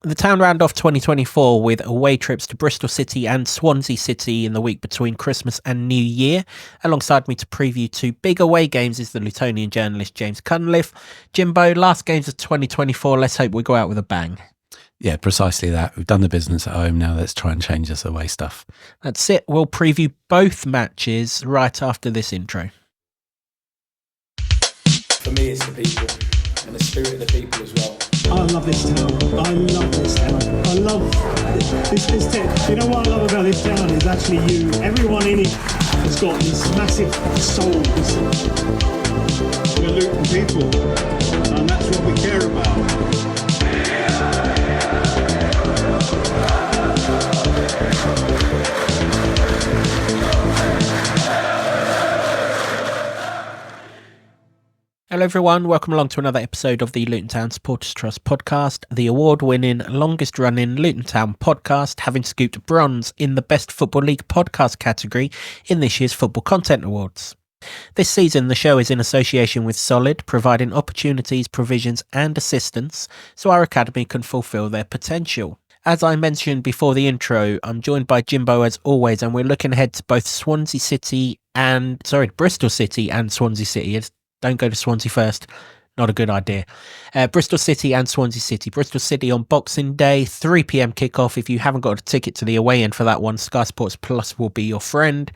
The town round off 2024 with away trips to Bristol City and Swansea City in the week between Christmas and New Year. Alongside me to preview two big away games is the Lutonian journalist James Cunliffe. Jimbo, last games of 2024, let's hope we go out with a bang. Yeah, precisely that. We've done the business at home, now let's try and change this away stuff. That's it. We'll preview both matches right after this intro. For me, it's the people and the spirit of the people as well. I love this town. I love this town. I love this town. You know what I love about this town is actually you. Everyone in it has got this massive soul. We're Luton people, and that's what we care about. Hello everyone, welcome along to another episode of the Luton Town Supporters Trust podcast, the award-winning, longest-running Luton Town podcast, having scooped bronze in the Best Football League podcast category in this year's Football Content Awards. This season, the show is in association with Solid, providing opportunities, provisions and assistance so our academy can fulfil their potential. As I mentioned before the intro, I'm joined by Jimbo as always, and we're looking ahead to both Bristol City and Swansea City. Don't go to Swansea first. Not a good idea. Bristol City and Swansea City. Bristol City on Boxing Day, 3 p.m. kickoff. If you haven't got a ticket to the away end for that one, Sky Sports Plus will be your friend.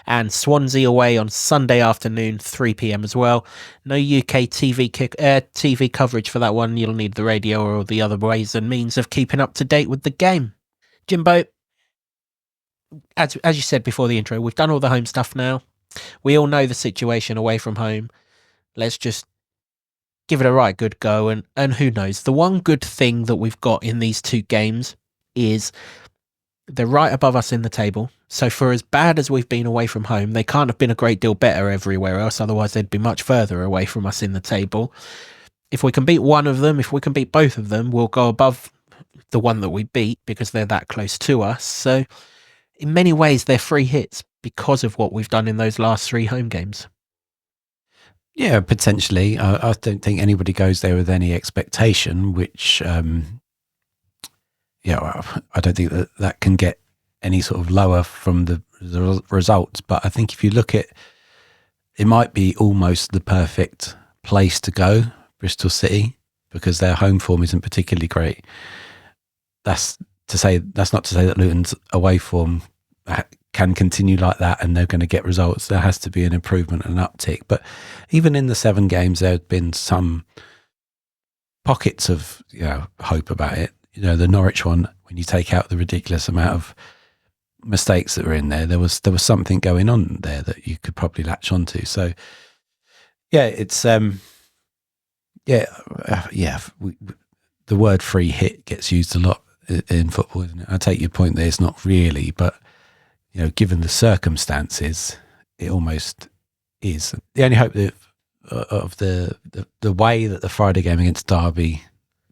And Swansea away on Sunday afternoon, 3 p.m. as well. No UK TV coverage for that one. You'll need the radio or the other ways and means of keeping up to date with the game. Jimbo, as you said before the intro, we've done all the home stuff now. We all know the situation away from home. Let's just give it a right good go, and who knows? The one good thing that we've got in these two games is they're right above us in the table. So for as bad as we've been away from home, they can't have been a great deal better everywhere else, otherwise they'd be much further away from us in the table. If we can beat one of them, if we can beat both of them, we'll go above the one that we beat because they're that close to us. So in many ways, they're free hits because of what we've done in those last three home games. Yeah, potentially. I don't think anybody goes there with any expectation, which, I don't think that can get any sort of lower from the results. But I think if you look at it, might be almost the perfect place to go, Bristol City, because their home form isn't particularly great. That's not to say that Luton's away form can continue like that and they're going to get results. There has to be an improvement and an uptick. But even in the 7 games, there have been some pockets of hope about it. The Norwich one, when you take out the ridiculous amount of mistakes that were in there, there was something going on there that you could probably latch onto. So yeah, it's the word free hit gets used a lot in football, isn't it? I take your point that it's not really, but given the circumstances, it almost is. The only hope that of the way that the Friday game against Derby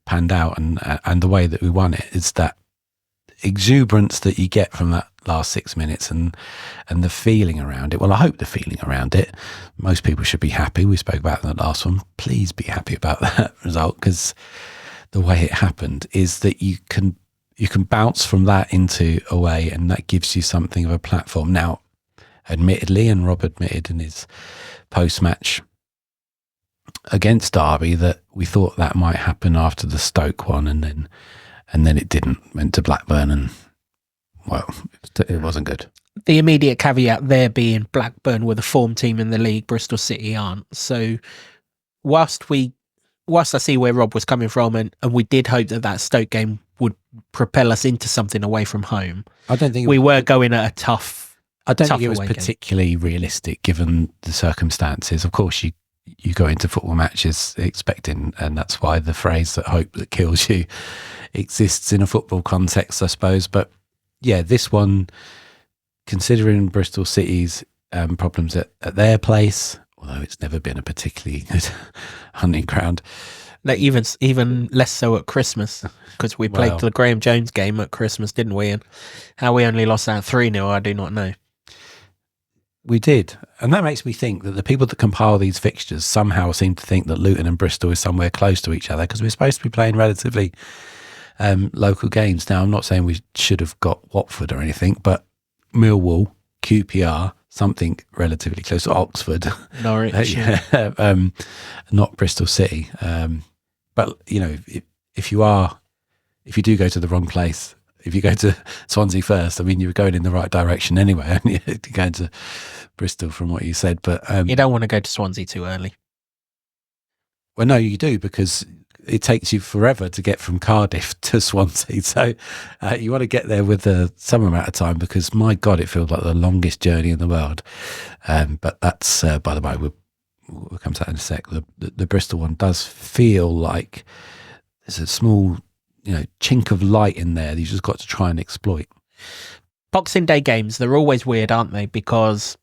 panned out and the way that we won it is that exuberance that you get from that last 6 minutes and the feeling around it. Well, I hope the feeling around it. Most people should be happy. We spoke about it in the last one. Please be happy about that result, because the way it happened is that you can bounce from that into away, and that gives you something of a platform. Now, admittedly, and Rob admitted in his post-match against Derby that we thought that might happen after the Stoke one, and then it didn't. Went to Blackburn, and well, it wasn't good. The immediate caveat there being Blackburn were the form team in the league, Bristol City aren't. So whilst I see where Rob was coming from, and we did hope that Stoke game would propel us into something away from home, I don't think we were going at a tough. I don't think it was away particularly realistic given the circumstances. Of course, you go into football matches expecting, and that's why the phrase that hope that kills you exists in a football context, I suppose. But yeah, this one, considering Bristol City's problems at their place, although it's never been a particularly good hunting ground. Like even less so at Christmas, because we played the Graham Jones game at Christmas, didn't we? And how we only lost that 3-0, I do not know. We did. And that makes me think that the people that compile these fixtures somehow seem to think that Luton and Bristol is somewhere close to each other, because we're supposed to be playing relatively local games. Now, I'm not saying we should have got Watford or anything, but Millwall, QPR, something relatively close to Oxford, Norwich, not Bristol City. But if you do go to the wrong place, if you go to Swansea first, I mean, you were going in the right direction anyway, and you're going to Bristol from what you said. But you don't want to go to Swansea too early. Well, no, you do, because it takes you forever to get from Cardiff to Swansea. So you want to get there with some amount of time, because my God, it feels like the longest journey in the world. But that's, by the way, we'll come to that in a sec. The Bristol one does feel like there's a small, chink of light in there that you've just got to try and exploit. Boxing Day games, they're always weird, aren't they? Because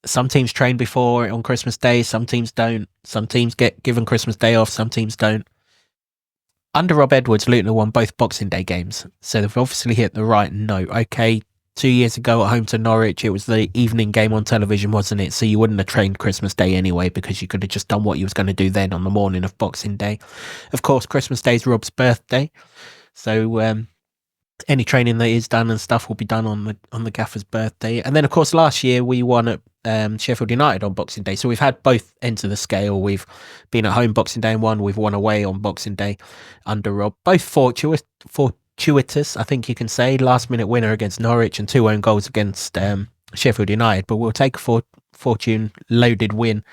some teams train before on Christmas Day, some teams don't. Some teams get given Christmas Day off, some teams don't. Under Rob Edwards, Luton have won both Boxing Day games, so they've obviously hit the right note. Okay, 2 years ago at home to Norwich, it was the evening game on television, wasn't it? So you wouldn't have trained Christmas Day anyway, because you could have just done what you was going to do then on the morning of Boxing Day. Of course, Christmas Day is Rob's birthday, so any training that is done and stuff will be done on the gaffer's birthday. And then, of course, last year we won at Sheffield United on Boxing Day. So we've had both ends of the scale. We've been at home Boxing Day and won. We've won away on Boxing Day under Rob. Both fortuitous, I think you can say. Last minute winner against Norwich and 2 own goals against Sheffield United. But we'll take a fortune loaded win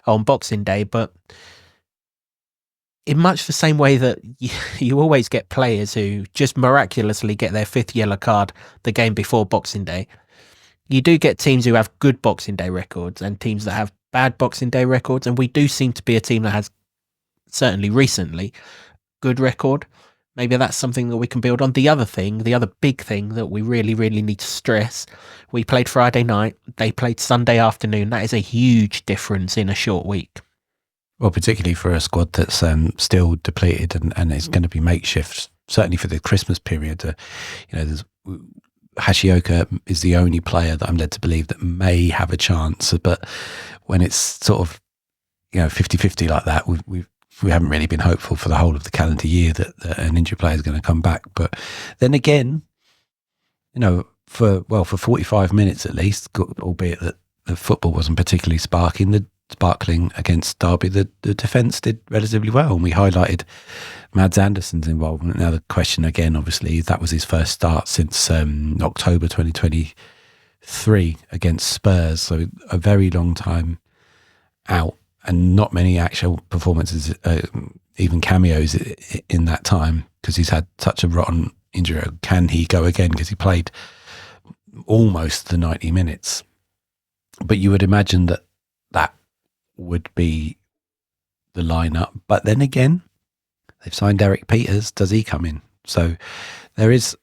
on Boxing Day. But in much the same way that you always get players who just miraculously get their 5th yellow card the game before Boxing Day, you do get teams who have good Boxing Day records and teams that have bad Boxing Day records. And we do seem to be a team that has, certainly recently, good record. Maybe that's something that we can build on. The other big thing that we really, really need to stress, we played Friday night, they played Sunday afternoon. That is a huge difference in a short week. Well, particularly for a squad that's still depleted and is going to be makeshift, certainly for the Christmas period. There's Hashioka is the only player that I'm led to believe that may have a chance. But when it's sort of 50-50 like that, we haven't really been hopeful for the whole of the calendar year that an injured player is going to come back. But then again, for 45 minutes at least, albeit that the football wasn't particularly sparkling against Derby, the defence did relatively well, and we highlighted Mads Andersen's involvement. Now the question again, obviously, that was his first start since October 2023 against Spurs, so a very long time out, and not many actual performances, even cameos in that time, because he's had such a rotten injury. Can he go again? Because he played almost the 90 minutes. But you would imagine that would be the lineup. But then again, they've signed Eric Peters. Does he come in? So there is,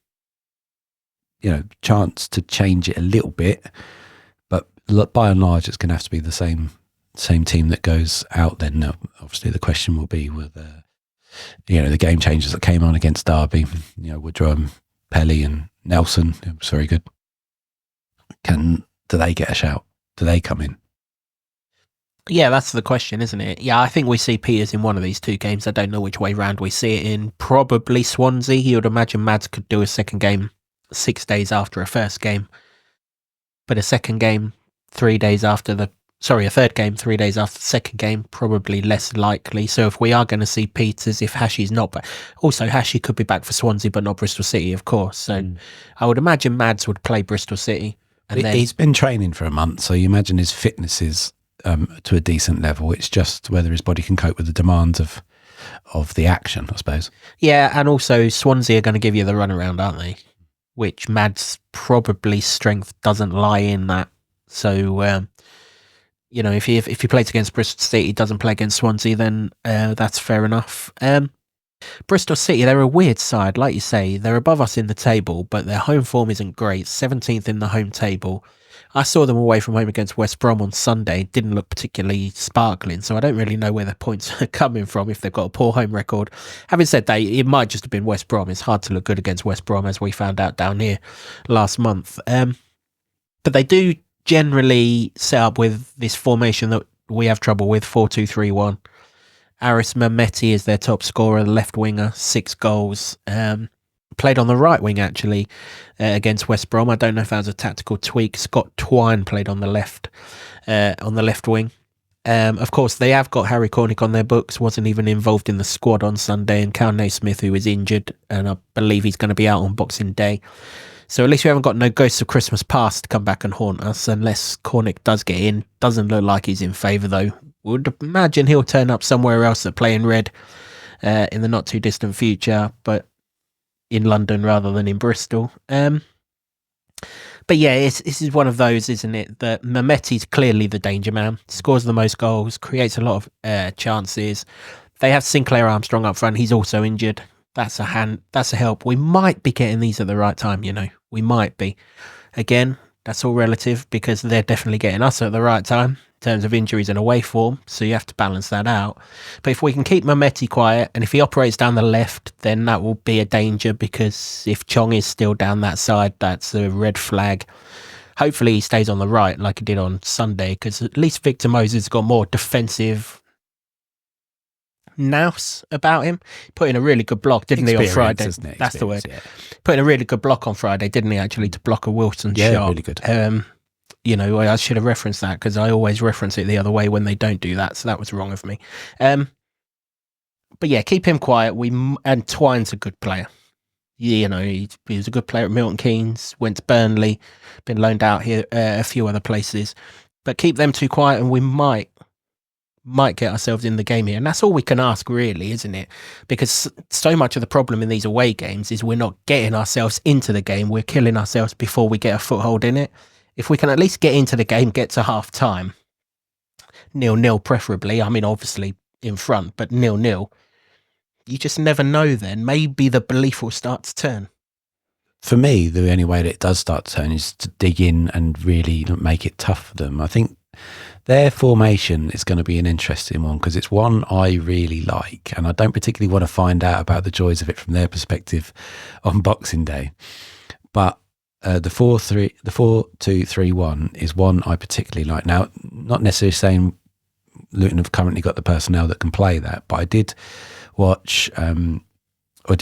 chance to change it a little bit. But by and large, it's going to have to be the same team that goes out. Then obviously the question will be with the game changers that came on against Derby. Woodrow, Pelly, and Nelson. It was very good. Do they get a shout? Do they come in? Yeah, that's the question, isn't it? Yeah, I think we see Peters in one of these 2 games. I don't know which way round we see it in. Probably Swansea. You would imagine Mads could do a second game 6 days after a first game. But a third game 3 days after the second game, probably less likely. So if we are going to see Peters, if Hashi's not back. Also, Hashi could be back for Swansea, but not Bristol City, of course. So I would imagine Mads would play Bristol City. And then he's been training for a month, so you imagine his fitness is to a decent level. It's just whether his body can cope with the demands of the action, I suppose. Yeah, and also Swansea are going to give you the runaround, aren't they? Which Mads' probably strength doesn't lie in that. So, if he plays against Bristol City, he doesn't play against Swansea, then that's fair enough. Bristol City, they're a weird side, like you say. They're above us in the table, but their home form isn't great. 17th in the home table. I saw them away from home against West Brom on Sunday. Didn't look particularly sparkling, so I don't really know where their points are coming from if they've got a poor home record. Having said that, it might just have been West Brom. It's hard to look good against West Brom, as we found out down here last month. But they do generally set up with this formation that we have trouble with, 4-2-3-1. Aris Mehmeti is their top scorer, left winger, 6 goals. Played on the right wing, actually, against West Brom. I don't know if that was a tactical tweak. Scott Twine played on the left wing. Of course, they have got Harry Cornick on their books, wasn't even involved in the squad on Sunday, and Cal Naismith, who is injured, and I believe he's going to be out on Boxing Day. So at least we haven't got no ghosts of Christmas past to come back and haunt us, unless Cornick does get in. Doesn't look like he's in favour, though. Would imagine he'll turn up somewhere else at playing red in the not too distant future, but in London rather than in Bristol. But yeah, this is one of those, isn't it? That Mehmeti's clearly the danger man. Scores the most goals, creates a lot of chances. They have Sinclair Armstrong up front. He's also injured. That's a hand. That's a help. We might be getting these at the right time, We might be. Again, that's all relative because they're definitely getting us at the right time in terms of injuries and away form. So you have to balance that out. But if we can keep Mehmeti quiet, and if he operates down the left, then that will be a danger, because if Chong is still down that side, that's a red flag. Hopefully he stays on the right like he did on Sunday, because at least Victor Moses has got more defensive nous about him. Put in a really good block, didn't he, on Friday? That's the word. Yeah. Put in a really good block on Friday, didn't he, actually, to block a Wilson shot? Yeah, really good. I should have referenced that, because I always reference it the other way when they don't do that, so that was wrong of me. But yeah, keep him quiet. And Twine's a good player. He was a good player at Milton Keynes, went to Burnley, been loaned out here a few other places. But keep them too quiet, and we might get ourselves in the game here. And that's all we can ask, really, isn't it? Because so much of the problem in these away games is we're not getting ourselves into the game. We're killing ourselves before we get a foothold in it. If we can at least get into the game, get to half time, 0-0 preferably. I mean, obviously in front, but 0-0. You just never know then. Maybe the belief will start to turn. For me, the only way that it does start to turn is to dig in and really make it tough for them. I think their formation is going to be an interesting one, because it's one I really like, and I don't particularly want to find out about the joys of it from their perspective on Boxing Day. But the 4-2-3-1 is one I particularly like. Now, not necessarily saying Luton have currently got the personnel that can play that, but I did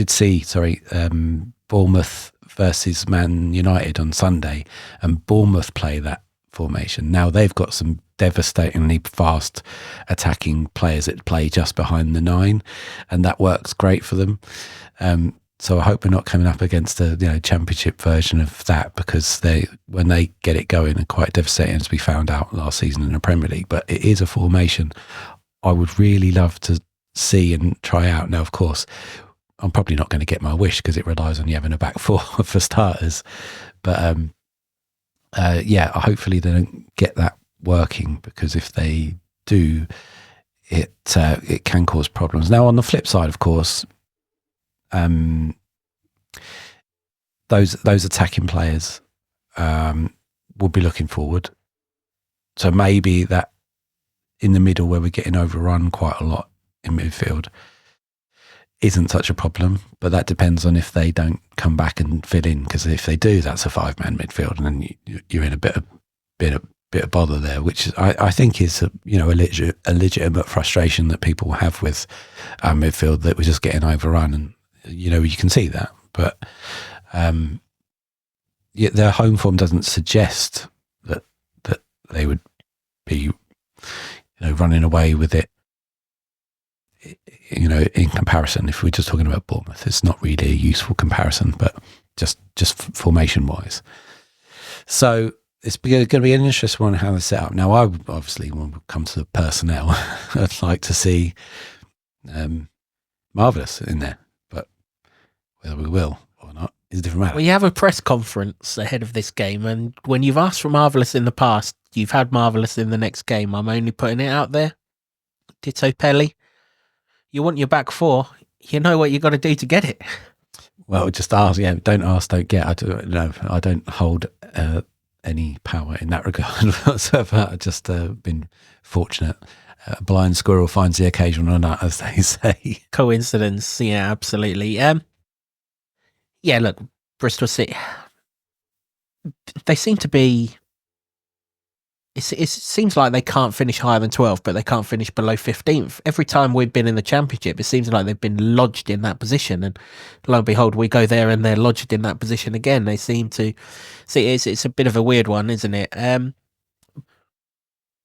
see Bournemouth versus Man United on Sunday, and Bournemouth play that formation. Now they've got some devastatingly fast attacking players that play just behind the 9, and that works great for them. So I hope we're not coming up against a championship version of that, because when they get it going, are quite devastating, as we found out last season in the Premier League. But it is a formation I would really love to see and try out. Now, of course, I'm probably not going to get my wish, because it relies on you having a back four for starters. But hopefully they don't get that working, because if they do, it can cause problems. Now, on the flip side, of course, those attacking players will be looking forward. So maybe that in the middle, where we're getting overrun quite a lot in midfield, isn't such a problem. But that depends on if they don't come back and fill in, because if they do, that's a 5-man midfield, and then you're in a bit of bother there, which I think is a legitimate frustration that people have with our midfield, that we're just getting overrun, and you can see that. But their home form doesn't suggest that they would be running away with it. In comparison, if we're just talking about Bournemouth, it's not really a useful comparison, but just formation wise. So it's going to be an interesting one how they set up. Now, I obviously, when we come to the personnel, I'd like to see Marvellous in there, but whether we will or not is a different matter. Well, you have a press conference ahead of this game, and when you've asked for Marvellous in the past, you've had Marvellous in the next game. I'm only putting it out there. Ditto Pelly. You want your back four, you know what you got to do to get it. Well, just ask. Yeah, don't ask, don't get. I don't hold any power in that regard whatsoever. I've just been fortunate. A blind squirrel finds the occasional nut, as they say. Coincidence, yeah, absolutely. Look, Bristol City, they seem to be it seems like they can't finish higher than 12th, but they can't finish below 15th. Every time we've been in the Championship, it seems like they've been lodged in that position. And lo and behold, we go there and they're lodged in that position again. They seem to see it's a bit of a weird one, isn't it?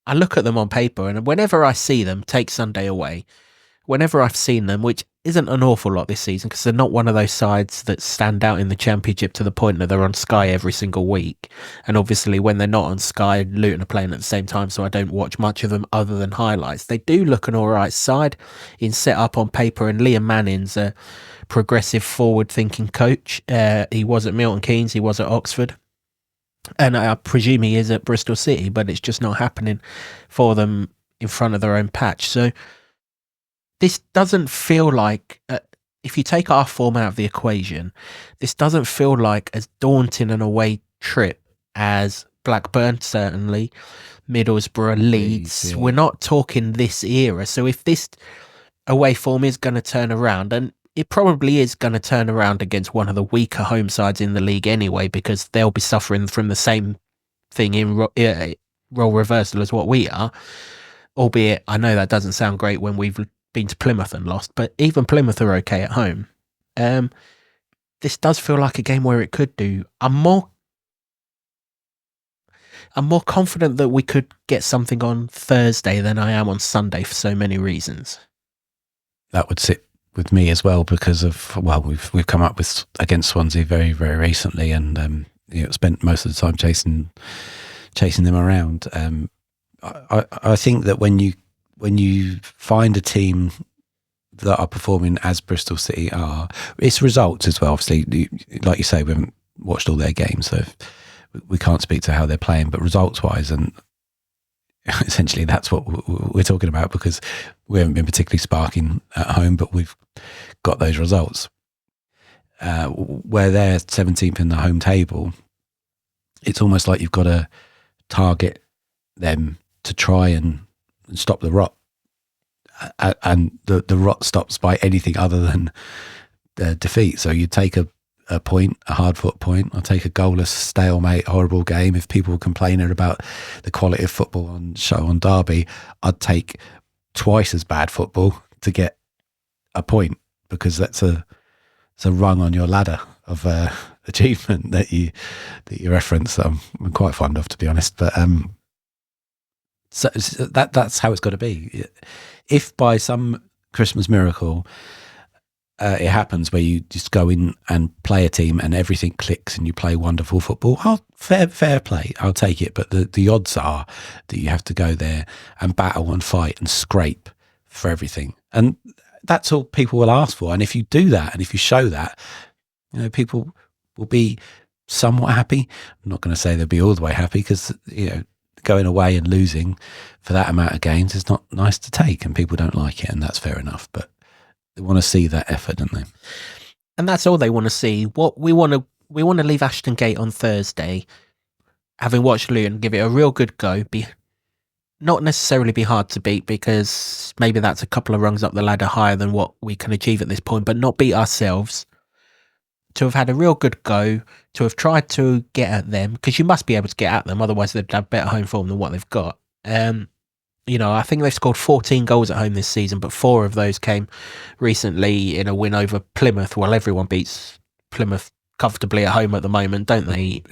I look at them on paper, and whenever I see them, take Sunday away, whenever I've seen them, which isn't an awful lot this season because they're not one of those sides that stand out in the Championship to the point that they're on Sky every single week. And obviously when they're not on Sky, Luton are playing at the same time, so I don't watch much of them other than highlights. They do look an alright side in set up on paper, and Liam Manning's a progressive forward-thinking coach. He was at Milton Keynes, he was at Oxford. And I presume he is at Bristol City, but it's just not happening for them in front of their own patch. So this doesn't feel like, if you take our form out of the equation, this doesn't feel like as daunting an away trip as Blackburn, certainly, Middlesbrough, Leeds. Yeah. We're not talking this era. So if this away form is going to turn around, and it probably is going to turn around against one of the weaker home sides in the league anyway, because they'll be suffering from the same thing in role reversal as what we are. Albeit, I know that doesn't sound great when we've been to Plymouth and lost, but even Plymouth are okay at home. This does feel like a game where it could do. I'm more confident that we could get something on Thursday than I am on Sunday for so many reasons. That would sit with me as well because of, well, we've come up with against Swansea very, very recently, and spent most of the time chasing them around. I think that when you find a team that are performing as Bristol City are, it's results as well. Obviously, like you say, we haven't watched all their games, so we can't speak to how they're playing, but results wise, and essentially that's what we're talking about, because we haven't been particularly sparking at home, but we've got those results. Where they're 17th in the home table, it's almost like you've got to target them to try and stop the rot. And the rot stops by anything other than defeat. So you take a point, a hard-fought point. I'll take a goalless, stalemate, horrible game. If people are complaining about the quality of football on show on Derby, I'd take twice as bad football to get a point, because that's a rung on your ladder of achievement that you reference. I'm quite fond of, to be honest. But so that's how it's got to be. If by some Christmas miracle it happens where you just go in and play a team and everything clicks and you play wonderful football, fair play, I'll take it. But the odds are that you have to go there and battle and fight and scrape for everything. And that's all people will ask for. And if you do that, and if you show that, people will be somewhat happy. I'm not going to say they'll be all the way happy, because, going away and losing for that amount of games is not nice to take, and people don't like it, and that's fair enough. But they want to see that effort, don't they? And that's all they want to see. What we want to leave Ashton Gate on Thursday, having watched Luton give it a real good go, not necessarily be hard to beat, because maybe that's a couple of rungs up the ladder higher than what we can achieve at this point, but not beat ourselves. To have had a real good go, to have tried to get at them, because you must be able to get at them, otherwise they'd have better home form than what they've got. I think they've scored 14 goals at home this season, but 4 of those came recently in a win over Plymouth. Well, everyone beats Plymouth comfortably at home at the moment, don't they?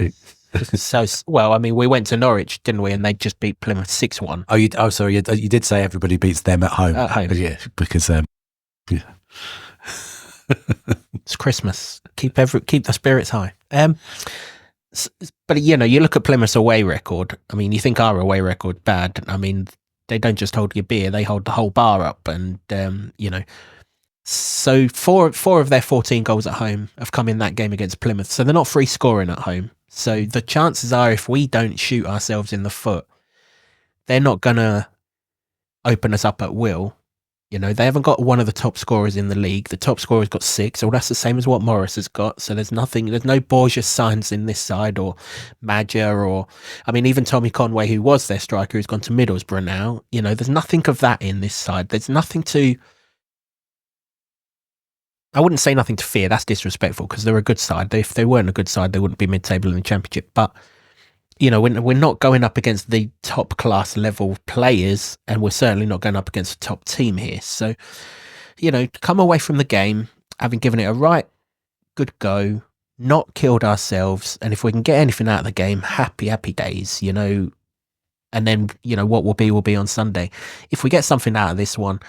We went to Norwich, didn't we? And they just beat Plymouth 6-1. Sorry, you did say everybody beats them at home. At home. Yeah, because it's Christmas. Keep the spirits high. But you look at Plymouth's away record. I mean, you think our away record bad? I mean, they don't just hold your beer; they hold the whole bar up. And so four of their 14 goals at home have come in that game against Plymouth. So they're not free scoring at home. So the chances are, if we don't shoot ourselves in the foot, they're not gonna open us up at will. They haven't got one of the top scorers in the league. The top scorer's got 6, so that's the same as what Morris has got. So there's no Borges signs in this side, or Madger, or, even Tommy Conway, who was their striker, who's gone to Middlesbrough now. There's nothing of that in this side. There's nothing I wouldn't say nothing to fear. That's disrespectful, because they're a good side. If they weren't a good side, they wouldn't be mid-table in the Championship. But you know, we're not going up against the top class level players, and we're certainly not going up against a top team here. So, you know, come away from the game having given it a right good go, not killed ourselves, and if we can get anything out of the game, happy days, you know. And then, you know, what will be on Sunday. If we get something out of this one,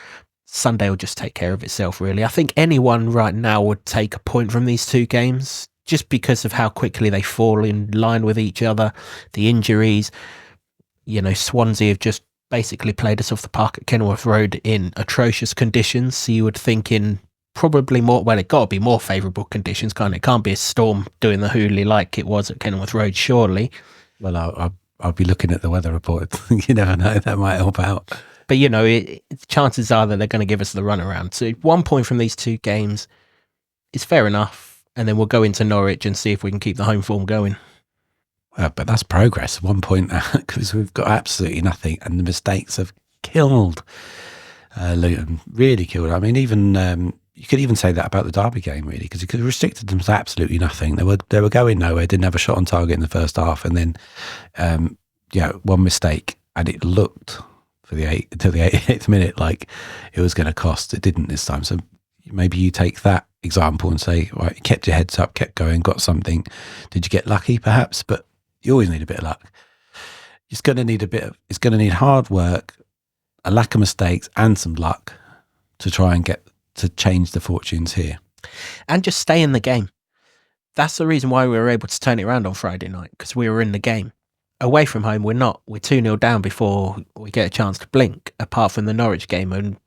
Sunday will just take care of itself, really. I think anyone right now would take a point from these two games just because of how quickly they fall in line with each other, the injuries. You know, Swansea have just basically played us off the park at Kenilworth Road in atrocious conditions. So you would think in probably more, well, it got to be more favourable conditions, can't it? It can't be a storm doing the hoolie like it was at Kenilworth Road, surely. Well, I'll be looking at the weather report. You never know, that might help out. But, you know, chances are that they're going to give us the runaround. So 1 point from these two games is fair enough. And then we'll go into Norwich and see if we can keep the home form going. But that's progress. 1 point, because we've got absolutely nothing. And the mistakes have killed Luton. Really killed. I mean, even you could even say that about the Derby game, really, because it could have restricted them to absolutely nothing. They were going nowhere, didn't have a shot on target in the first half. And then, one mistake. And it looked until the 88th minute like it was going to cost. It didn't this time. So maybe you take that example and say, right, you kept your heads up, kept going, got something. Did you get lucky perhaps? But you always need a bit of luck. It's going to need hard work, a lack of mistakes and some luck to try and get to change the fortunes here. And just stay in the game. That's the reason why we were able to turn it around on Friday night, because we were in the game. Away from home, we're not. We're 2-0 down before we get a chance to blink, apart from the Norwich game, and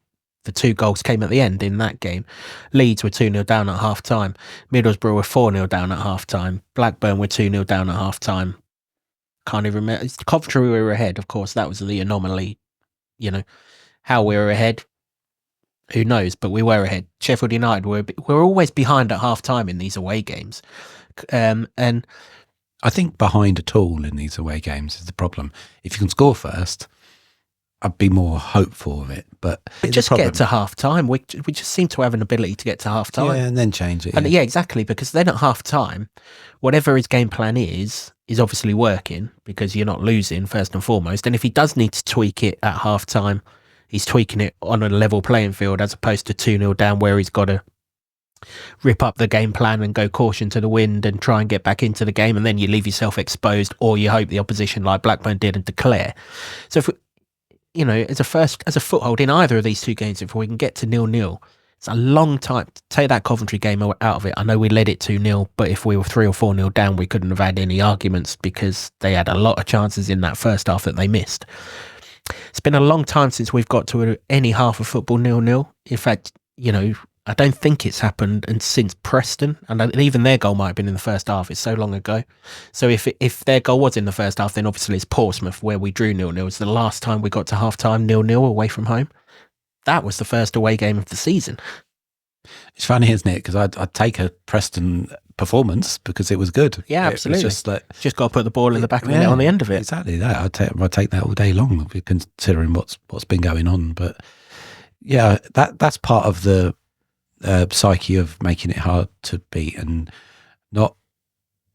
the 2 goals came at the end in that game. Leeds were 2-0 down at half-time. Middlesbrough were 4-0 down at half-time. Blackburn were 2-0 down at half-time. Can't even remember. Coventry we were ahead, of course. That was the anomaly. You know, how we were ahead, who knows, but we were ahead. Sheffield United we're always behind at half-time in these away games. And I think behind at all in these away games is the problem. If you can score first, I'd be more hopeful of it. But just get to half time. We just seem to have an ability to get to half time. Yeah, and then change it. And yeah, exactly. Because then at half time, whatever his game plan is obviously working, because you're not losing first and foremost. And if he does need to tweak it at half time, he's tweaking it on a level playing field as opposed to 2-0 down where he's got to rip up the game plan and go caution to the wind and try and get back into the game, and then you leave yourself exposed, or you hope the opposition like Blackburn did and declare. So if we, you know, as a foothold in either of these two games, if we can get to 0-0, it's a long time to take that Coventry game out of it. I know we led it 2-0, but if we were 3 or 4-0 down, we couldn't have had any arguments because they had a lot of chances in that first half that they missed. It's been a long time since we've got to any half of football 0-0. In fact, you know, I don't think it's happened and since Preston, and even their goal might have been in the first half. It's so long ago. So if their goal was in the first half, then obviously it's Portsmouth where we drew 0-0. It's the last time we got to half time 0-0 away from home. That was the first away game of the season. It's funny, isn't it? Because I'd take a Preston performance because it was good. Yeah, absolutely. It's just got to put the ball in the back of the net on the end of it. Exactly that. I'd take that all day long, considering what's been going on. But yeah, that's part of the psyche of making it hard to beat and not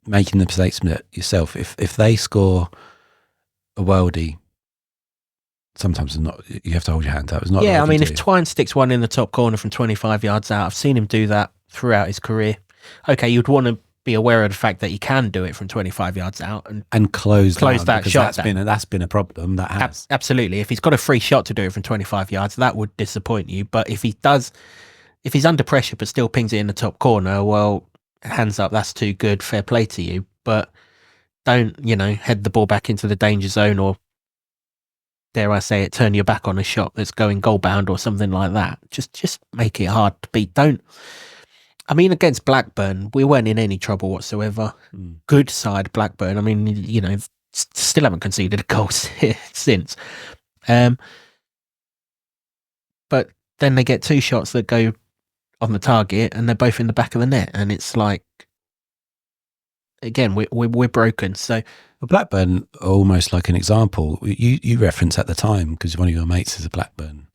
making the mistakes yourself. If they score a worldie, sometimes you have to hold your hand up. It's not. Yeah, I mean, if Twine sticks one in the top corner from 25 yards out, I've seen him do that throughout his career. Okay, you'd want to be aware of the fact that he can do it from 25 yards out and close that shot. That's been a problem. That has absolutely. If he's got a free shot to do it from 25 yards, that would disappoint you. But if he's under pressure but still pings it in the top corner, well, hands up, that's too good. Fair play to you. But don't, head the ball back into the danger zone or, dare I say it, turn your back on a shot that's going goal bound or something like that. Just make it hard to beat. Against Blackburn, we weren't in any trouble whatsoever. Good side Blackburn. I mean, still haven't conceded a goal since. But then they get 2 shots that go on the target and they're both in the back of the net. And it's like, again, we're broken. So Blackburn are almost like an example. You referenced at the time, because one of your mates is a Blackburn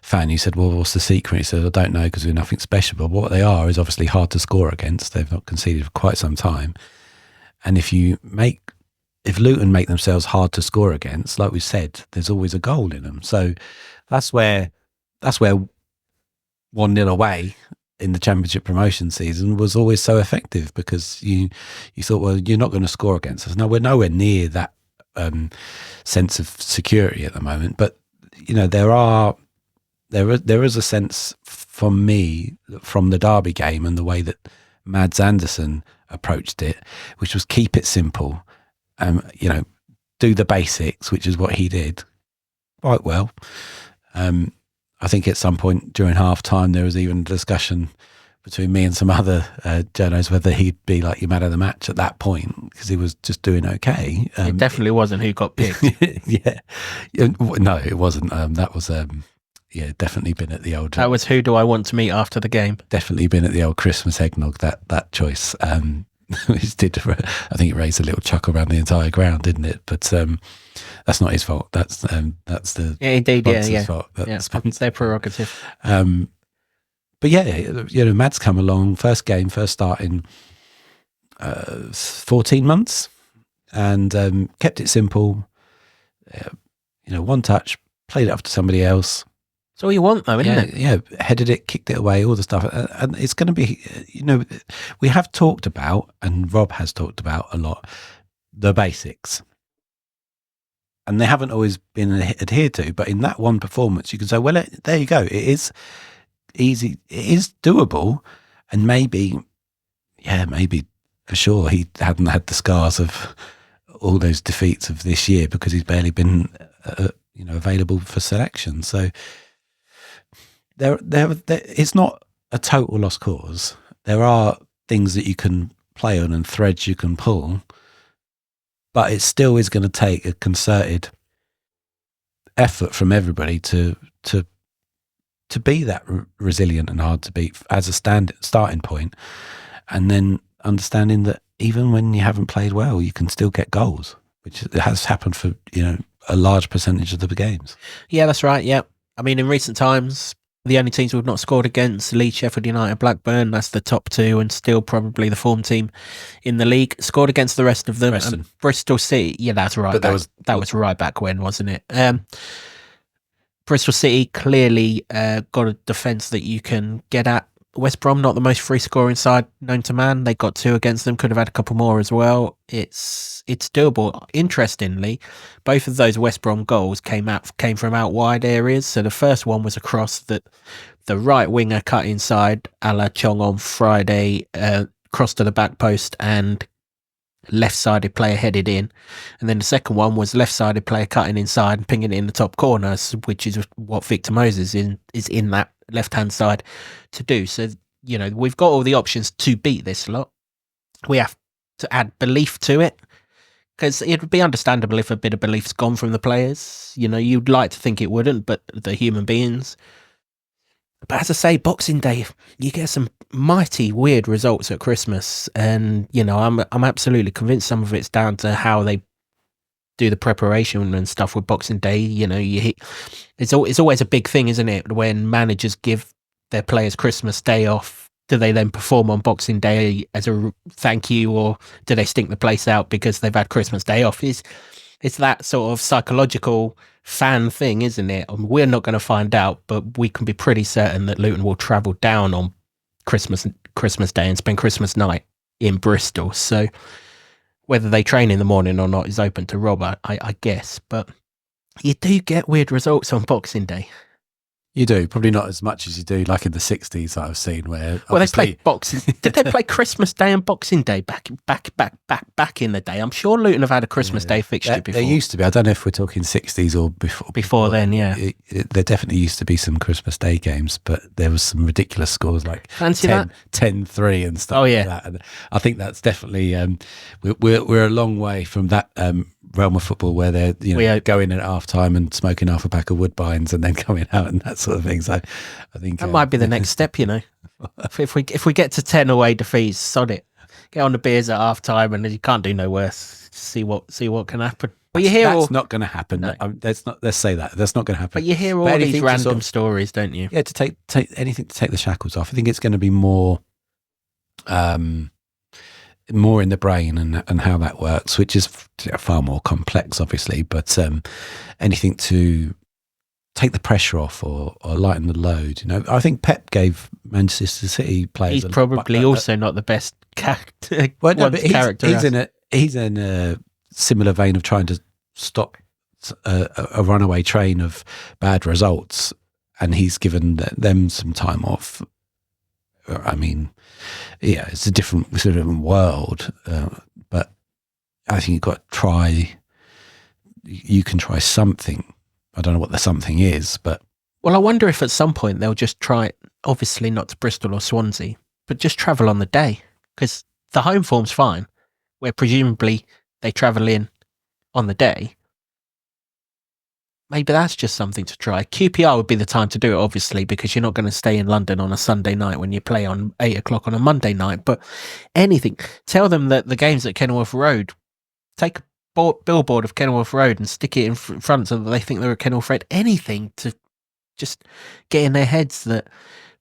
fan. You said, well, what's the secret? He said, I don't know, because we're nothing special. But what they are is obviously hard to score against. They've not conceded for quite some time. And if you make if Luton make themselves hard to score against, like we said, there's always a goal in them. So that's where 1-0 away in the Championship promotion season was always so effective, because you thought, well, you're not going to score against us. No, we're nowhere near that sense of security at the moment. But there is a sense from me from the Derby game and the way that Mads Anderson approached it, which was keep it simple. Do the basics, which is what he did quite well. I think at some point during half time, there was even a discussion between me and some other journos whether he'd be like your man of the match at that point, because he was just doing okay. It definitely wasn't who got picked. Yeah. No, it wasn't. That was, definitely been at the old... That was who do I want to meet after the game. Definitely been at the old Christmas eggnog, that choice. Which did, I think it raised a little chuckle around the entire ground, didn't it? But that's not his fault. That's the sponsor's fault. It's their prerogative. But Mads come along, first start in 14 months, and kept it simple. One touch, played it off to somebody else. That's all you want, though, isn't it? Yeah, headed it, kicked it away, all the stuff. And it's going to be, we have talked about, and Rob has talked about a lot, the basics. And they haven't always been adhered to. But in that one performance, you can say, well, there you go. It is easy. It is doable. And maybe for sure he hadn't had the scars of all those defeats of this year, because he's barely been, available for selection. So, There, it's not a total lost cause. There are things that you can play on and threads you can pull, but it still is going to take a concerted effort from everybody to be that resilient and hard to beat as a starting point, and then understanding that even when you haven't played well, you can still get goals, which has happened for a large percentage of the games. Yeah, that's right. Yeah, I mean, in recent times, the only teams we've not scored against, Leeds, Sheffield United, Blackburn, that's the top two, and still probably the form team in the league. Scored against the rest of them. Bristol City, yeah, that's right. But that was right back when, wasn't it? Bristol City clearly got a defence that you can get at. West Brom, not the most free scoring side known to man. They got 2 against them, could have had a couple more as well. It's doable. Interestingly, both of those West Brom goals came from out wide areas. So the first one was across the right winger cut inside, a la Chong on Friday, cross to the back post, and left-sided player headed in. And then the second one was left-sided player cutting inside and pinging it in the top corner, which is what Victor Moses is in that left-hand side to do. So, we've got all the options to beat this lot. We have to add belief to it, because it would be understandable if a bit of belief's gone from the players. You'd like to think it wouldn't, but they're human beings. But as I say, Boxing Day, you get some mighty weird results at Christmas, and I'm absolutely convinced some of it's down to how they do the preparation and stuff with Boxing Day. It's always a big thing, isn't it, when managers give their players Christmas Day off? Do they then perform on Boxing Day as a thank you, or do they stink the place out because they've had Christmas Day off? It's that sort of psychological fan thing, isn't it? We're not going to find out, but we can be pretty certain that Luton will travel down on Christmas Day and spend Christmas night in Bristol. So whether they train in the morning or not is open to Rob, I guess. But you do get weird results on Boxing Day. You do, probably not as much as you do like in the 60s that I've seen where... Well, they played Boxing... Did they play Christmas Day and Boxing Day back in the day? I'm sure Luton have had a Christmas Day fixture before. There used to be. I don't know if we're talking 60s or before. Before then, yeah. There definitely used to be some Christmas Day games, but there was some ridiculous scores like 10-3 and stuff like that. And I think that's definitely... we're a long way from that... realm of football where they're going in at half time and smoking half a pack of Woodbines and then coming out and that sort of thing. So I think that might be the next step. If we get to 10 away defeats, sod it, get on the beers at half time, and you can't do no worse. See what can happen. But that's not going to happen. No. Let's say that's not going to happen. But you hear all these random stories, don't you? Yeah, to take anything to take the shackles off. I think it's going to be more. more in the brain and how that works, which is far more complex, obviously. But anything to take the pressure off or lighten the load. I think Pep gave Manchester City players. He's probably also not the best character. Well, no, but character he's in a similar vein of trying to stop a runaway train of bad results, and he's given them some time off. I mean, yeah, it's a different world, but I think you've got to try. You can try something. I don't know what the something is, but... Well, I wonder if at some point they'll just try, obviously not to Bristol or Swansea, but just travel on the day, because the home form's fine, where presumably they travel in on the day. Maybe that's just something to try. QPR would be the time to do it, obviously, because you're not going to stay in London on a Sunday night when you play on 8 o'clock on a Monday night. But anything, tell them that the game's at Kenilworth Road. Take a billboard of Kenilworth Road and stick it in front so that they think they're at Kenilworth Road. Anything to just get in their heads that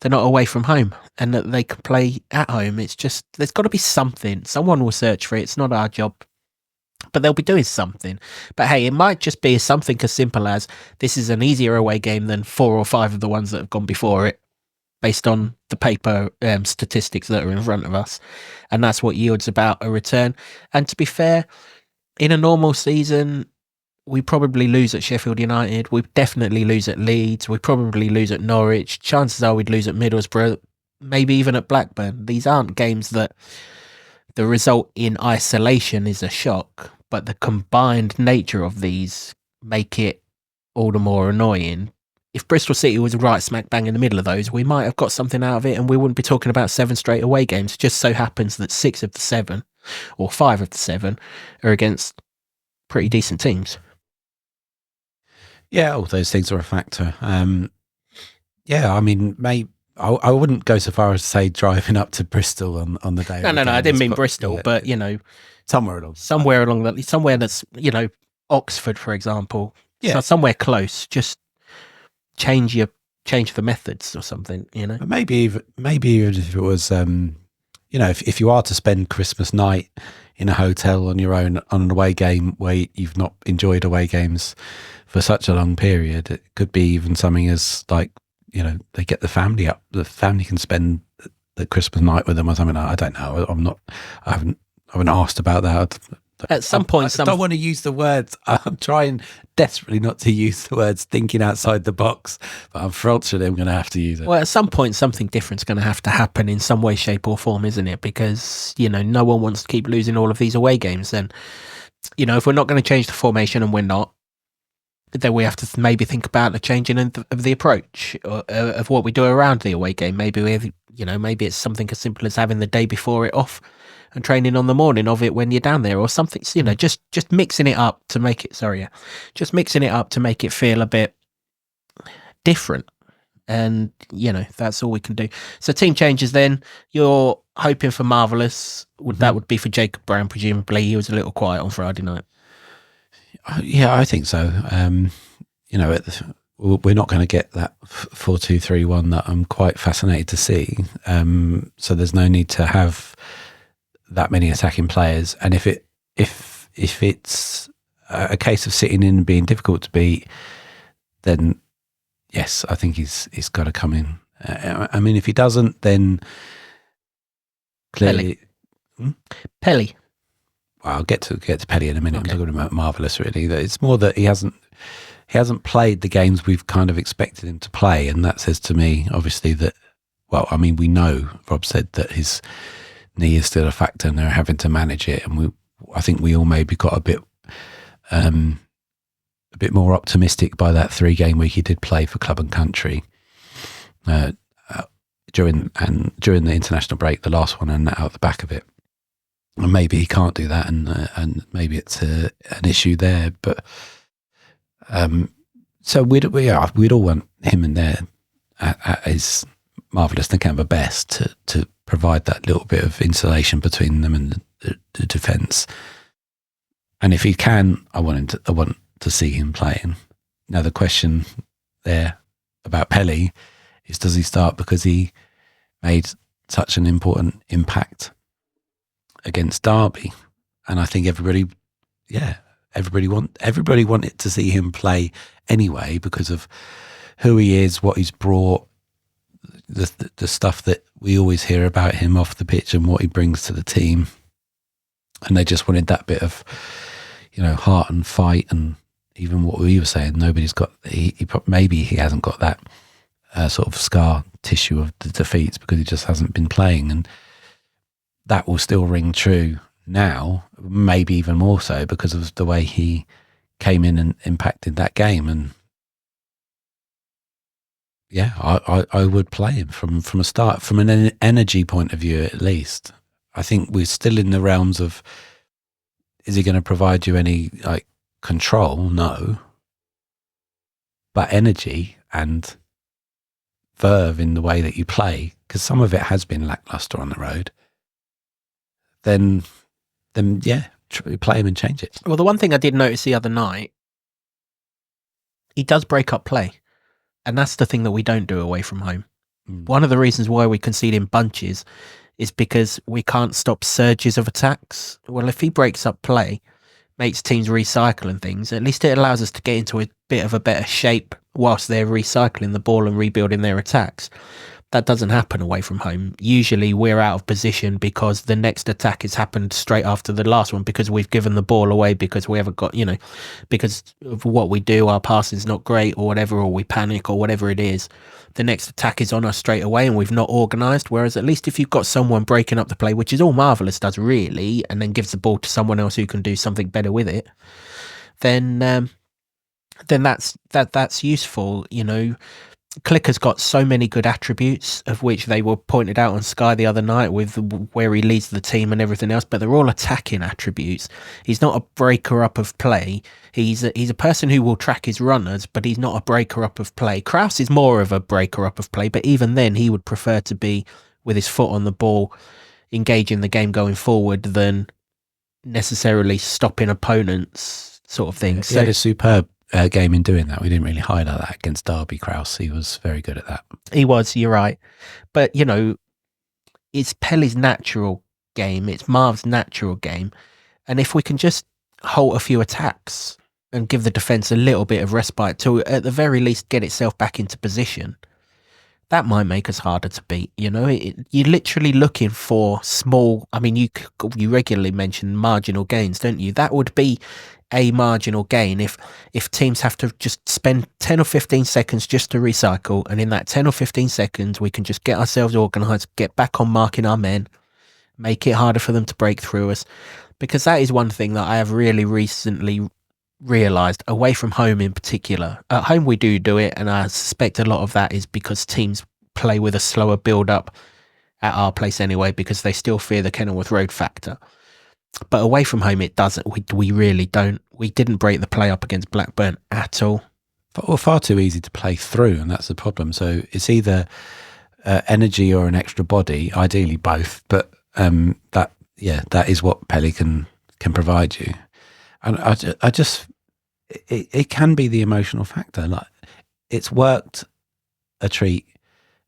they're not away from home and that they can play at home. It's just, there's got to be something. Someone will search for it. It's not our job. But they'll be doing something. But hey, it might just be something as simple as this is an easier away game than 4 or 5 of the ones that have gone before it, based on the paper statistics that are in front of us. And that's what yields about a return. And to be fair, in a normal season, we probably lose at Sheffield United. We definitely lose at Leeds. We probably lose at Norwich. Chances are we'd lose at Middlesbrough, maybe even at Blackburn. These aren't games that the result in isolation is a shock, but the combined nature of these make it all the more annoying. If Bristol City was right smack bang in the middle of those, we might have got something out of it and we wouldn't be talking about 7 straight away games. It just so happens that 6 of the 7 or 5 of the 7 are against pretty decent teams. Yeah, all those things are a factor. Yeah, I mean, I wouldn't go so far as to say driving up to Bristol on the day. No, I didn't mean Bristol, yeah, but somewhere along that, somewhere that's Oxford, for example. Yeah, so somewhere close. Just change the methods or something. Maybe even if it was, if you are to spend Christmas night in a hotel on your own on an away game where you've not enjoyed away games for such a long period, it could be even something as like, they get the family up. The family can spend the Christmas night with them or something. I don't know. I haven't asked about that. At some point, I don't want to use the words. I'm trying desperately not to use the words thinking outside the box, but unfortunately I'm going to have to use it. Well, at some point, something different's going to have to happen in some way, shape or form, isn't it? Because, no one wants to keep losing all of these away games. And, if we're not going to change the formation, and we're not, then we have to maybe think about the changing of the approach of what we do around the away game. Maybe maybe it's something as simple as having the day before it off and training on the morning of it when you're down there, or something. Just mixing it up to make it. Just mixing it up to make it feel a bit different. And that's all we can do. So team changes. Then you're hoping for Marvellous. That would be for Jacob Brown, presumably. He was a little quiet on Friday night. Yeah, I think so. We're not going to get that 4-2-3-1 that I'm quite fascinated to see. So there's no need to have that many attacking players. And if it's a case of sitting in and being difficult to beat, then yes, I think he's got to come in. I mean, if he doesn't, then clearly Pelly. Well, I'll get to Pelly in a minute. Okay. I'm talking about Marvellous, really. It's more that he hasn't played the games we've kind of expected him to play, and that says to me, obviously, that, well, I mean, we know Rob said that his knee is still a factor, and they're having to manage it. And I think we all maybe got a bit more optimistic by that 3-game week he did play for club and country during the international break, the last one, and out the back of it. And maybe he can't do that, and maybe it's an issue there. But so we'd all want him in there at his Marvellous and Canberra best to provide that little bit of insulation between them and the defence. And if he can, I want to see him playing. Now the question there about Pelly is, does he start because he made such an important impact against Derby, and I think everybody wanted to see him play anyway because of who he is, what he's brought, the stuff that we always hear about him off the pitch and what he brings to the team. And they just wanted that bit of, heart and fight. And even what we were saying, nobody's got, maybe he hasn't got that sort of scar tissue of the defeats because he just hasn't been playing. And that will still ring true now, maybe even more so because of the way he came in and impacted that game. And yeah, I would play him from a start, from an energy point of view at least. I think we're still in the realms of, is he going to provide you any control? No. But energy and verve in the way that you play, because some of it has been lackluster on the road, then yeah, play him and change it. Well, the one thing I did notice the other night, he does break up play. And that's the thing that we don't do away from home. One of the reasons why we concede in bunches is because we can't stop surges of attacks. Well, if he breaks up play, makes teams recycle and things, at least it allows us to get into a bit of a better shape whilst they're recycling the ball and rebuilding their attacks. That doesn't happen away from home. Usually we're out of position because the next attack has happened straight after the last one because we've given the ball away because we haven't got, because of what we do, our passing's not great or whatever, or we panic or whatever it is. The next attack is on us straight away and we've not organised. Whereas at least if you've got someone breaking up the play, which is all Marvellous does really, and then gives the ball to someone else who can do something better with it, then that's useful, Clicker's got so many good attributes, of which they were pointed out on Sky the other night with where he leads the team and everything else, but they're all attacking attributes. He's not a breaker up of play. He's a person who will track his runners, but he's not a breaker up of play. Krause is more of a breaker up of play, but even then he would prefer to be with his foot on the ball, engaging the game going forward than necessarily stopping opponents sort of thing. He had a superb game in doing that. We didn't really highlight that against Derby. Krause, he was very good at that. He was, you're right. But, it's Pelly's natural game. It's Marv's natural game. And if we can just halt a few attacks and give the defence a little bit of respite to, at the very least, get itself back into position, that might make us harder to beat. You're literally looking for small, you regularly mention marginal gains, don't you? That would be a marginal gain if teams have to just spend 10 or 15 seconds just to recycle, and in that 10 or 15 seconds we can just get ourselves organised, get back on marking our men, make it harder for them to break through us, because that is one thing that I have really recently realised, away from home in particular. At home we do it, and I suspect a lot of that is because teams play with a slower build-up at our place anyway, because they still fear the Kenilworth Road factor. But away from home, it doesn't. We really don't. We didn't break the play up against Blackburn at all. Well, far too easy to play through, and that's the problem. So it's either energy or an extra body, ideally both. But that is what Pelly can provide you. And I just it can be the emotional factor. Like, it's worked a treat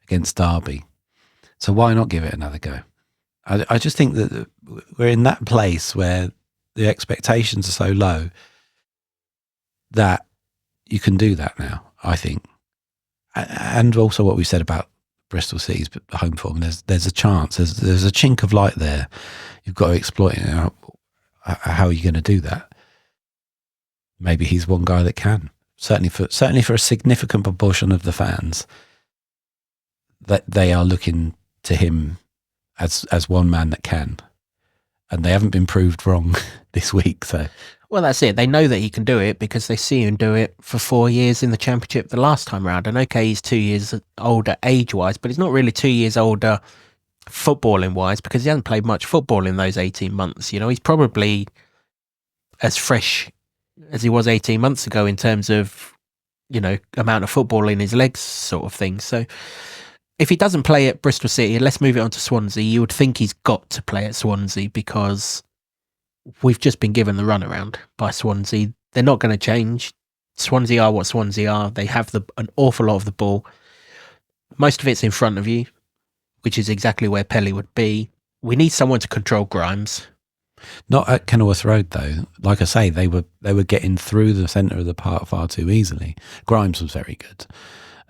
against Derby, so why not give it another go? I just think that we're in that place where the expectations are so low that you can do that now, I think. And also what we said about Bristol City's home form, there's a chance, there's a chink of light there. You've got to exploit it. How are you going to do that? Maybe he's one guy that can. Certainly for a significant proportion of the fans, that they are looking to him as one man that can, and they haven't been proved wrong this week. So, well, that's it. They know that he can do it because they see him do it for 4 years in the Championship the last time round. And okay, he's 2 years older age-wise, but he's not really 2 years older footballing-wise because he hasn't played much football in those 18 months. He's probably as fresh as he was 18 months ago in terms of, amount of football in his legs sort of thing. So if he doesn't play at Bristol City, let's move it on to Swansea. You would think he's got to play at Swansea because we've just been given the runaround by Swansea. They're not going to change. Swansea are what Swansea are. They have an awful lot of the ball. Most of it's in front of you, which is exactly where Pelly would be. we need someone to control Grimes. Not at Kenilworth Road though. Like I say, they were getting through the centre of the park far too easily. Grimes was very good.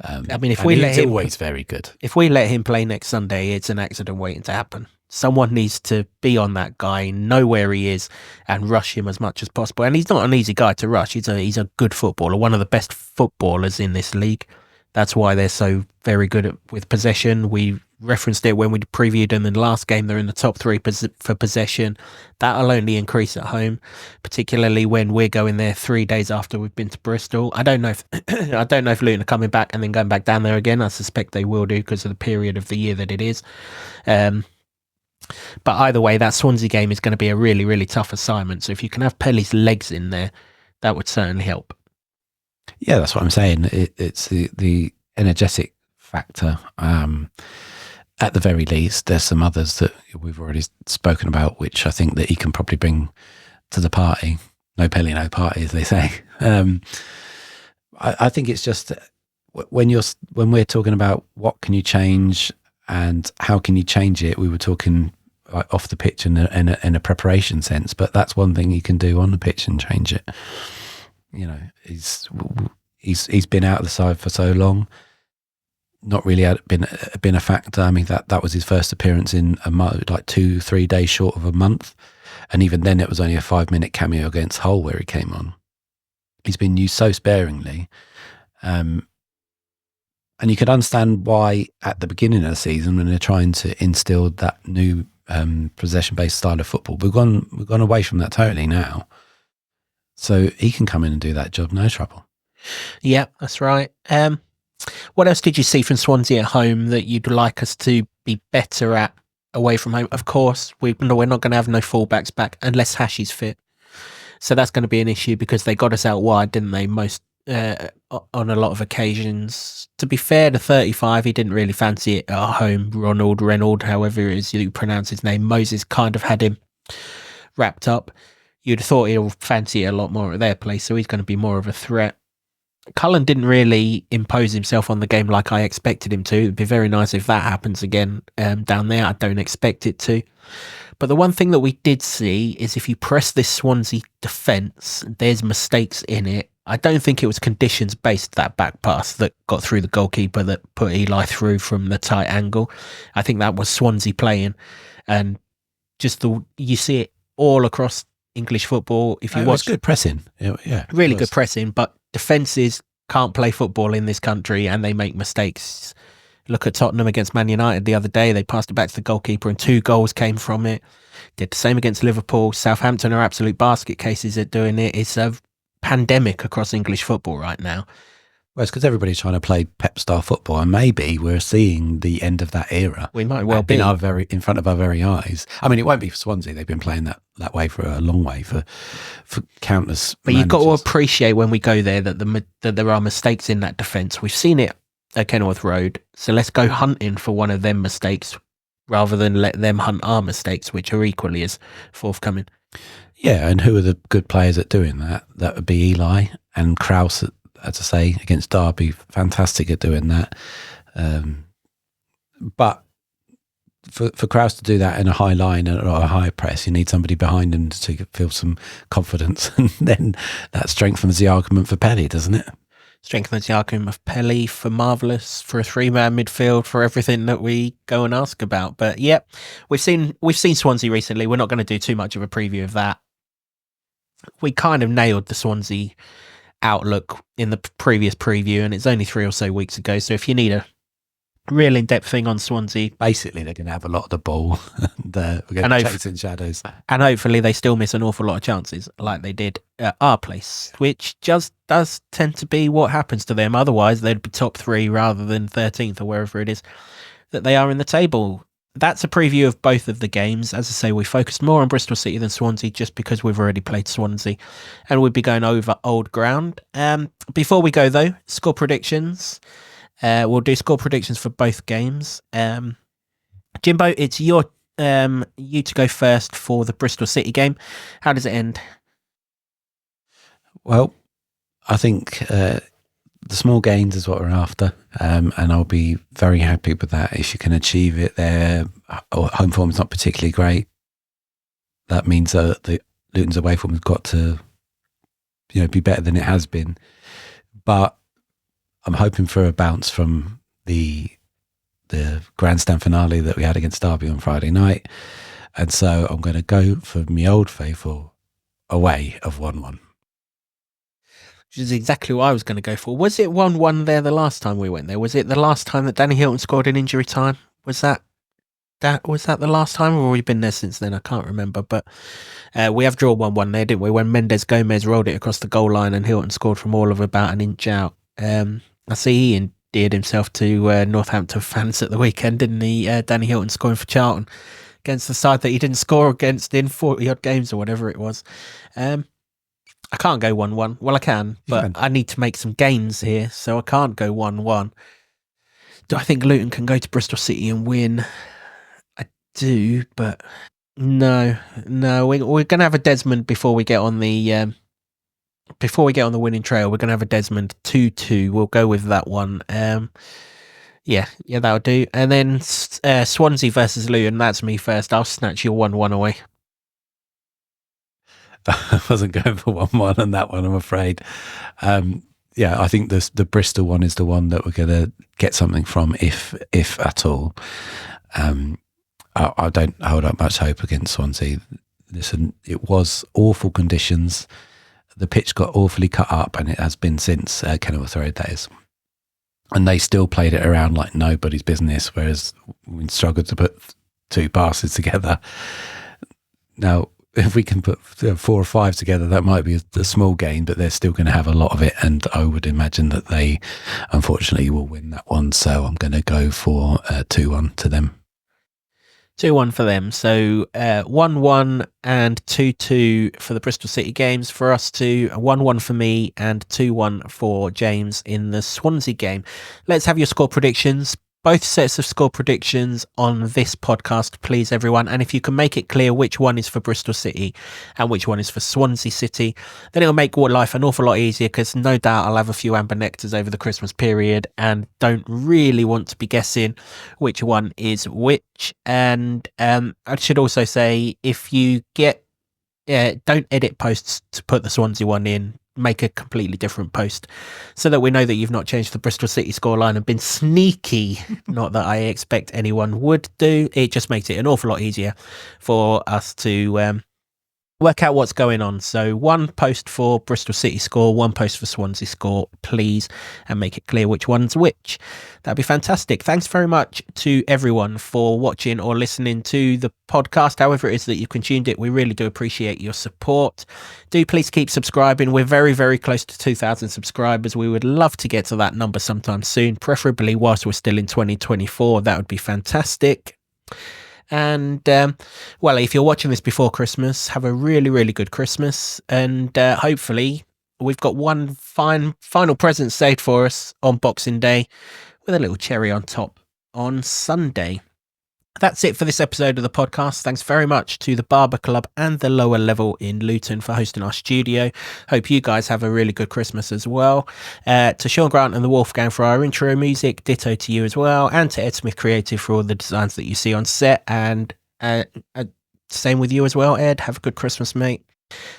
I mean, if we let him, always very good. If we let him play next Sunday, it's an accident waiting to happen. Someone needs to be on that guy, know where he is, and rush him as much as possible. And he's not an easy guy to rush. He's a good footballer, one of the best footballers in this league. That's why they're so very good with possession. We referenced it when we previewed them in the last game. They're in the top 3 for possession. That'll only increase at home, particularly when we're going there 3 days after we've been to Bristol. I don't know if Luton are coming back and then going back down there again. I suspect they will do because of the period of the year that it is. But either way, that Swansea game is going to be a really, really tough assignment. So if you can have Pelly's legs in there, that would certainly help. Yeah, that's what I'm saying. It's the energetic factor. At the very least, there's some others that we've already spoken about, which I think that he can probably bring to the party. No Pelly, no party, as they say. I think it's just when we're talking about what can you change and how can you change it, we were talking off the pitch in a preparation sense, but that's one thing you can do on the pitch and change it. You know, he's been out of the side for so long, not really been a factor. I mean, that was his first appearance in a month, like 2-3 days short of a month, and even then it was only a 5-minute cameo against Hull where he came on. He's been used so sparingly, and you could understand why at the beginning of the season when they're trying to instill that new possession-based style of football. We've gone away from that totally now. So he can come in and do that job, no trouble. Yeah, that's right. What else did you see from Swansea at home that you'd like us to be better at away from home? Of course, we're not going to have no fullbacks back unless Hashi's fit. So that's going to be an issue because they got us out wide, didn't they? On a lot of occasions. To be fair to 35, he didn't really fancy it at home. Reynolds, however it is you pronounce his name, Moses kind of had him wrapped up. You'd have thought he'll fancy it a lot more at their place, so he's going to be more of a threat. Cullen didn't really impose himself on the game like I expected him to. It'd be very nice if that happens again down there. I don't expect it to. But the one thing that we did see is if you press this Swansea defence, there's mistakes in it. I don't think it was conditions based, that back pass that got through the goalkeeper that put Eli through from the tight angle. I think that was Swansea playing, and you see it all across English football. If you watch, good pressing, yeah, really good pressing, but defences can't play football in this country and they make mistakes. Look at Tottenham against Man United the other day. They passed it back to the goalkeeper and 2 goals came from it. Did the same against Liverpool. Southampton are absolute basket cases at doing it. It's a pandemic across English football right now. Well, it's because everybody's trying to play Pep-style football, and maybe we're seeing the end of that era. We might well be in front of our very eyes. I mean, it won't be for Swansea. They've been playing that way for a long way for countless. But managers. You've got to appreciate when we go there that there are mistakes in that defence. We've seen it at Kenilworth Road, so let's go hunting for one of them mistakes rather than let them hunt our mistakes, which are equally as forthcoming. Yeah, and who are the good players at doing that? That would be Eli and Kraus, as I say, against Derby. Fantastic at doing that. But for Kraus to do that in a high line or a high press, you need somebody behind him to feel some confidence. And then that strengthens the argument for Pelly, doesn't it? Strengthens the argument of Pelly for Marvellous, for a 3-man midfield, for everything that we go and ask about. But yeah, we've seen Swansea recently. We're not going to do too much of a preview of that. We kind of nailed the Swansea outlook in the previous preview, and it's only 3 or so weeks ago. So if you need a real in-depth thing on Swansea, basically they're going to have a lot of the ball. We're going to chase in shadows, and hopefully they still miss an awful lot of chances like they did at our place, which just does tend to be what happens to them. Otherwise they'd be top 3 rather than 13th or wherever it is that they are in the table. That's a preview of both of the games. As I say, we focused more on Bristol City than Swansea just because we've already played Swansea and we'd be going over old ground. Before we go, though, score predictions. We'll do score predictions for both games. Jimbo, it's you to go first for the Bristol City game. How does it end? Well, I think the small gains is what we're after, and I'll be very happy with that if you can achieve it. Their home form is not particularly great. That means that the Luton's away form has got to, be better than it has been. But I'm hoping for a bounce from the grandstand finale that we had against Derby on Friday night, and so I'm going to go for my old faithful away of 1-1. Which is exactly what I was going to go for. Was it 1-1 there the last time we went there? Was it the last time that Danny Hilton scored in injury time? Was that the last time, or have we been there since then? I can't remember. But we have drawn 1-1 there, didn't we? When Mendes Gomez rolled it across the goal line and Hilton scored from all of about an inch out. I see he endeared himself to Northampton fans at the weekend, didn't he? Danny Hilton scoring for Charlton against the side that he didn't score against in 40-odd games or whatever it was. I can't go 1-1. Well, I can, but I need to make some gains here, so I can't go 1-1. Do I think Luton can go to Bristol City and win? I do, but no. We're going to have a Desmond before we get on the winning trail. We're going to have a Desmond 2-2. We'll go with that one. Yeah, that'll do. And then Swansea versus Luton. That's me first. I'll snatch your 1-1 away. I wasn't going for 1-1 on that one, I'm afraid. I think the Bristol one is the one that we're going to get something from, if at all. I don't hold up much hope against Swansea. Listen, it was awful conditions. The pitch got awfully cut up, and it has been since Kenilworth Road, that is. And they still played it around like nobody's business, whereas we struggled to put two passes together. Now, if we can put 4 or 5 together, that might be a small gain, but they're still going to have a lot of it, and I would imagine that they, unfortunately, will win that one. So I'm going to go for 2-1 to them. 2-1 for them. So 1-1 and 2-2 for the Bristol City games. For us to 1-1 for me and 2-1 for James in the Swansea game. Let's have your score predictions. Both sets of score predictions on this podcast, please, everyone. And if you can make it clear which one is for Bristol City and which one is for Swansea City, then it'll make life an awful lot easier, because no doubt I'll have a few amber nectars over the Christmas period and don't really want to be guessing which one is which. And I should also say, if you don't edit posts to put the Swansea one in, make a completely different post so that we know that you've not changed the Bristol City scoreline and been sneaky. Not that I expect anyone would do. It just makes it an awful lot easier for us to work out what's going on. So 1 post for Bristol City score, 1 post for Swansea score, please, and make it clear which one's which. That'd be fantastic. Thanks very much to everyone for watching or listening to the podcast, however it is that you've consumed it. We really do appreciate your support. Do please keep subscribing. We're very, very close to 2,000 subscribers. We would love to get to that number sometime soon, preferably whilst we're still in 2024. That would be fantastic. And, well, if you're watching this before Christmas, have a really, really good Christmas. And hopefully we've got one final present saved for us on Boxing Day with a little cherry on top on Sunday. That's it for this episode of the podcast. Thanks very much to the Barber Club and the Lower Level in Luton for hosting our studio. Hope you guys have a really good Christmas as well. To Sean Grant and the Wolfgang for our intro music. Ditto to you as well. And to Ed Smith Creative for all the designs that you see on set. And same with you as well, Ed. Have a good Christmas, mate.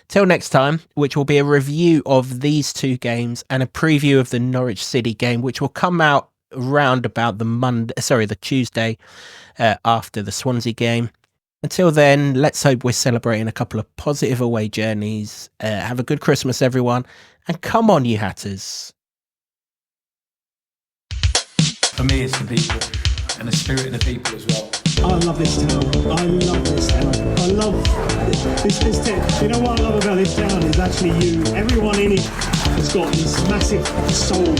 Till next time, which will be a review of these 2 games and a preview of the Norwich City game, which will come out round about the Tuesday after the Swansea game. Until then, let's hope we're celebrating a couple of positive away journeys. Have a good Christmas, everyone, and come on, you Hatters. For me, it's the people and the spirit of the people as well. I love this town. I love this town. I love this town. You know what I love about this town is actually you. Everyone in it has got this massive soul